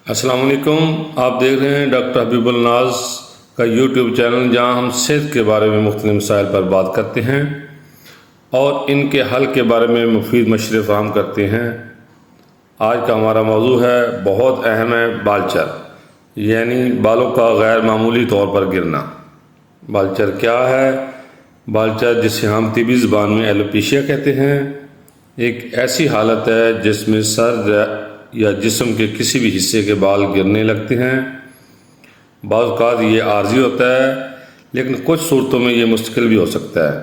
السلام علیکم، آپ دیکھ رہے ہیں ڈاکٹر حبیب الناز کا یوٹیوب چینل، جہاں ہم صحت کے بارے میں مختلف مسائل پر بات کرتے ہیں اور ان کے حل کے بارے میں مفید مشورے فراہم کرتے ہیں۔ آج کا ہمارا موضوع ہے، بہت اہم ہے، بالچر، یعنی بالوں کا غیر معمولی طور پر گرنا۔ بالچر کیا ہے؟ بالچر، جسے ہم طبی زبان میں ایلوپیشیا کہتے ہیں، ایک ایسی حالت ہے جس میں سر یا جسم کے کسی بھی حصے کے بال گرنے لگتے ہیں۔ بعض اوقات یہ عارضی ہوتا ہے، لیکن کچھ صورتوں میں یہ مستقل بھی ہو سکتا ہے۔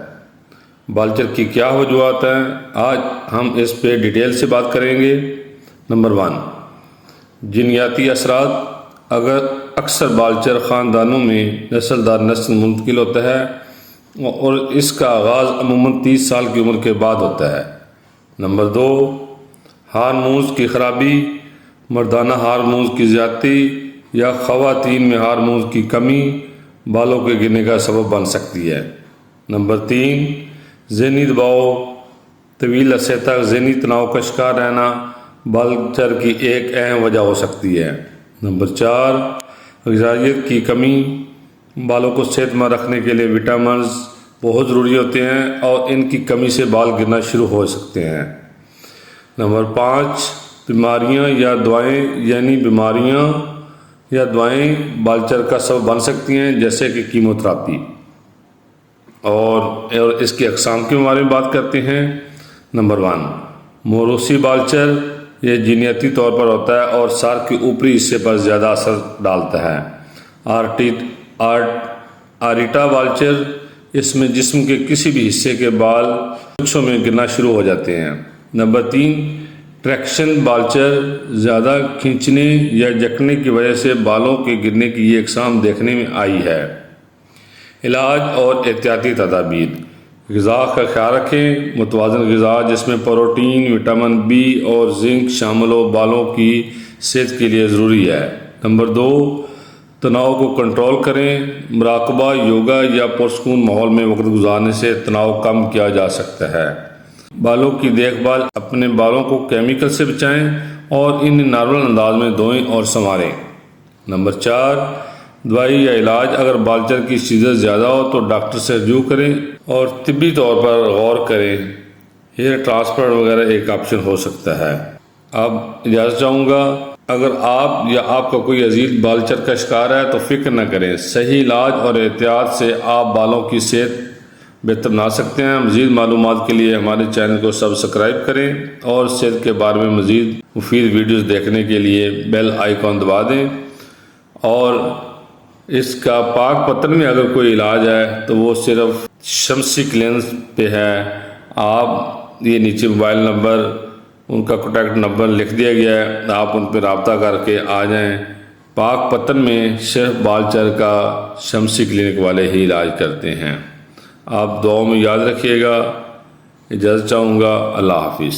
بالچر کی کیا وجوہات ہیں؟ آج ہم اس پہ ڈیٹیل سے بات کریں گے۔ نمبر 1، جینیاتی اثرات۔ اکثر بالچر خاندانوں میں نسل در نسل منتقل ہوتا ہے اور اس کا آغاز عموماً 30 سال کی عمر کے بعد ہوتا ہے۔ نمبر 2، ہارمونز کی خرابی، مردانہ ہارمونز کی زیادتی یا خواتین میں ہارمونز کی کمی بالوں کے گرنے کا سبب بن سکتی ہے۔ نمبر 3، ذہنی دباؤ، طویل عرصے تک ذہنی تناؤ کا شکار رہنا بالچر کی ایک اہم وجہ ہو سکتی ہے۔ نمبر 4، غذائیت کی کمی۔ بالوں کو صحت مند رکھنے کے لیے وٹامنز بہت ضروری ہوتے ہیں اور ان کی کمی سے بال گرنا شروع ہو سکتے ہیں۔ نمبر 5، بیماریاں یا دوائیں، یعنی بیماریاں یا دوائیں بالچر کا سبب بن سکتی ہیں، جیسے کہ کیموتھراپی۔ اور اس کی اقسام کے بارے میں بات کرتے ہیں۔ نمبر 1، موروثی بالچر، یہ جینیاتی طور پر ہوتا ہے اور سر کے اوپری حصے پر زیادہ اثر ڈالتا ہے۔ آریٹا بالچر، اس میں جسم کے کسی بھی حصے کے بال گچھوں میں گرنا شروع ہو جاتے ہیں۔ نمبر 3، ٹریکشن بالچر، زیادہ کھینچنے یا جکڑنے کی وجہ سے بالوں کے گرنے کی یہ اقسام دیکھنے میں آئی ہے۔ علاج اور احتیاطی تدابیر۔ غذا کا خیال رکھیں، متوازن غذا جس میں پروٹین، وٹامن بی اور زنک شامل ہو بالوں کی صحت کے لیے ضروری ہے۔ نمبر 2، تناؤ کو کنٹرول کریں، مراقبہ، یوگا یا پرسکون ماحول میں وقت گزارنے سے تناؤ کم کیا جا سکتا ہے۔ بالوں کی دیکھ بھال، اپنے بالوں کو کیمیکل سے بچائیں اور انہیں نارمل انداز میں دھوئیں اور سنواریں۔ نمبر 4، دوائی یا علاج۔ اگر بالچر کی شدت زیادہ ہو تو ڈاکٹر سے رجوع کریں اور طبی طور پر غور کریں۔ ہیئر ٹرانسپلانٹ وغیرہ ایک آپشن ہو سکتا ہے۔ اب اجازت چاہوں گا، اگر آپ یا آپ کا کوئی عزیز بالچر کا شکار ہے تو فکر نہ کریں، صحیح علاج اور احتیاط سے آپ بالوں کی صحت بہتر بنا سکتے ہیں۔ مزید معلومات کے لیے ہمارے چینل کو سبسکرائب کریں اور صحت کے بارے میں مزید مفید ویڈیوز دیکھنے کے لیے بیل آئیکن دبا دیں۔ اور اس کا پاک پتن میں اگر کوئی علاج ہے تو وہ صرف شمسی کلینز پہ ہے۔ آپ یہ نیچے موبائل نمبر، ان کا کانٹیکٹ نمبر لکھ دیا گیا ہے، آپ ان پہ رابطہ کر کے آ جائیں۔ پاک پتن میں صرف بالچر کا شمسی کلینک والے ہی علاج کرتے ہیں۔ آپ دعاؤں میں یاد رکھیے گا۔ اجازت چاہوں گا، اللہ حافظ۔